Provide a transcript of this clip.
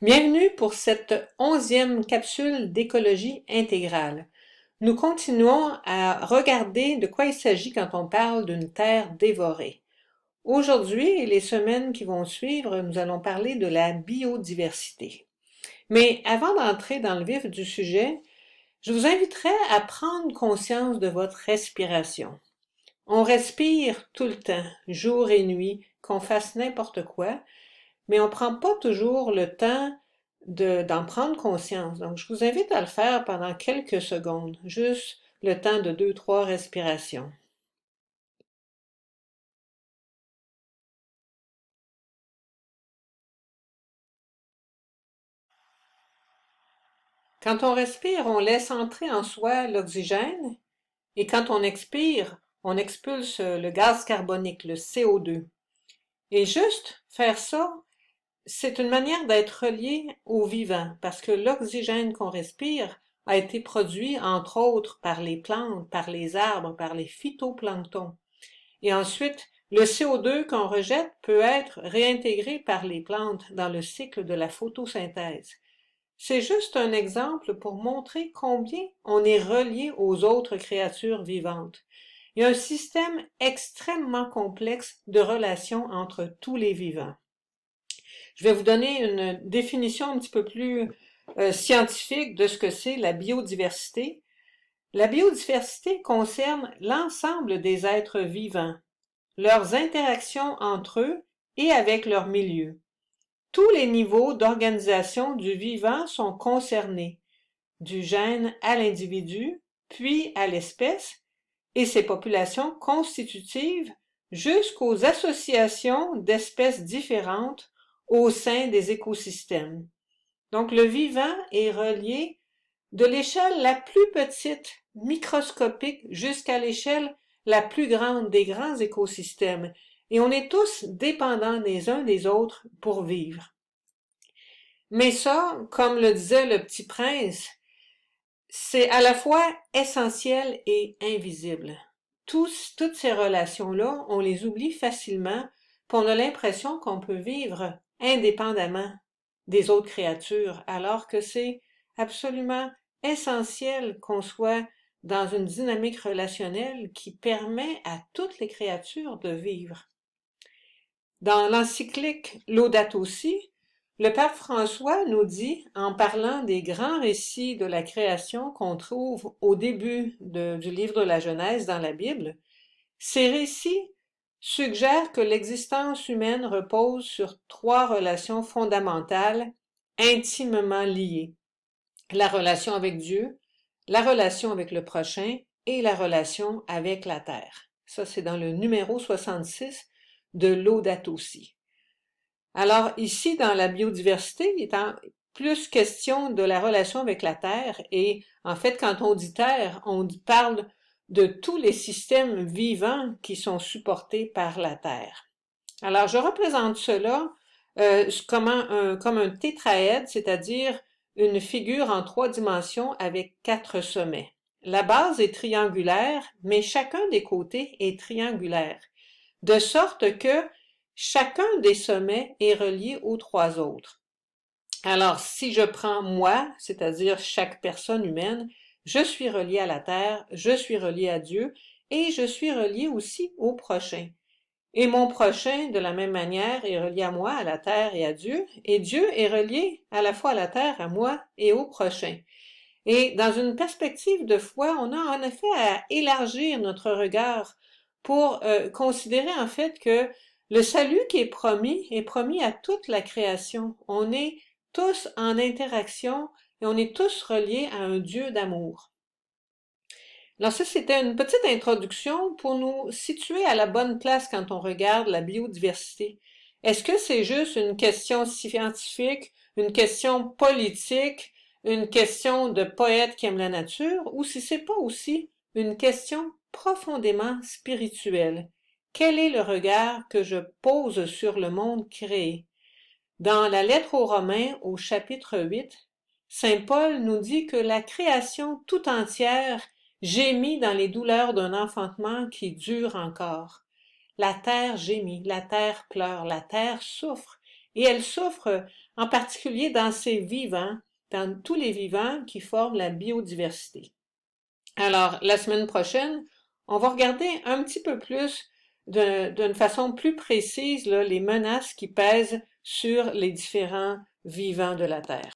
Bienvenue pour cette 11e capsule d'écologie intégrale. Nous continuons à regarder de quoi il s'agit quand on parle d'une terre dévorée. Aujourd'hui et les semaines qui vont suivre, nous allons parler de la biodiversité. Mais avant d'entrer dans le vif du sujet, je vous inviterai à prendre conscience de votre respiration. On respire tout le temps, jour et nuit, qu'on fasse n'importe quoi, mais on ne prend pas toujours le temps d'en prendre conscience. Donc, je vous invite à le faire pendant quelques secondes, juste le temps de 2, 3 respirations. Quand on respire, on laisse entrer en soi l'oxygène et quand on expire, on expulse le gaz carbonique, le CO2. Et juste faire ça, c'est une manière d'être relié au vivant parce que l'oxygène qu'on respire a été produit entre autres par les plantes, par les arbres, par les phytoplanctons. Et ensuite, le CO2 qu'on rejette peut être réintégré par les plantes dans le cycle de la photosynthèse. C'est juste un exemple pour montrer combien on est relié aux autres créatures vivantes. Il y a un système extrêmement complexe de relations entre tous les vivants. Je vais vous donner une définition un petit peu plus scientifique de ce que c'est la biodiversité. La biodiversité concerne l'ensemble des êtres vivants, leurs interactions entre eux et avec leur milieu. Tous les niveaux d'organisation du vivant sont concernés, du gène à l'individu, puis à l'espèce, et ses populations constitutives jusqu'aux associations d'espèces différentes au sein des écosystèmes. Donc le vivant est relié de l'échelle la plus petite, microscopique, jusqu'à l'échelle la plus grande des grands écosystèmes. Et on est tous dépendants les uns des autres pour vivre. Mais ça, comme le disait le Petit Prince, c'est à la fois essentiel et invisible. Toutes ces relations-là, on les oublie facilement, puis on a l'impression qu'on peut vivre indépendamment des autres créatures, alors que c'est absolument essentiel qu'on soit dans une dynamique relationnelle qui permet à toutes les créatures de vivre. Dans l'encyclique Laudato Si, le pape François nous dit, en parlant des grands récits de la création qu'on trouve au début du livre de la Genèse dans la Bible, ces récits suggèrent que l'existence humaine repose sur 3 relations fondamentales intimement liées. La relation avec Dieu, la relation avec le prochain et la relation avec la terre. Ça, c'est dans le numéro 66 de Laudato Si. Alors ici, dans la biodiversité, il est plus question de la relation avec la Terre et en fait, quand on dit Terre, on parle de tous les systèmes vivants qui sont supportés par la Terre. Alors, je représente cela comme un tétraède, c'est-à-dire une figure en 3 dimensions avec 4 sommets. La base est triangulaire, mais chacun des côtés est triangulaire, de sorte que chacun des sommets est relié aux 3 autres. Alors, si je prends moi, c'est-à-dire chaque personne humaine, je suis relié à la terre, je suis relié à Dieu et je suis relié aussi au prochain. Et mon prochain, de la même manière, est relié à moi, à la terre et à Dieu, et Dieu est relié à la fois à la terre, à moi et au prochain. Et dans une perspective de foi, on a en effet à élargir notre regard pour considérer en fait que le salut qui est promis à toute la création. On est tous en interaction et on est tous reliés à un Dieu d'amour. Alors ça, c'était une petite introduction pour nous situer à la bonne place quand on regarde la biodiversité. Est-ce que c'est juste une question scientifique, une question politique, une question de poète qui aime la nature, ou si c'est pas aussi une question profondément spirituelle? Quel est le regard que je pose sur le monde créé? Dans la lettre aux Romains, au chapitre 8, saint Paul nous dit que la création tout entière gémit dans les douleurs d'un enfantement qui dure encore. La terre gémit, la terre pleure, la terre souffre, et elle souffre en particulier dans ces vivants, dans tous les vivants qui forment la biodiversité. Alors, la semaine prochaine, on va regarder un petit peu plus d'une façon plus précise là, les menaces qui pèsent sur les différents vivants de la Terre.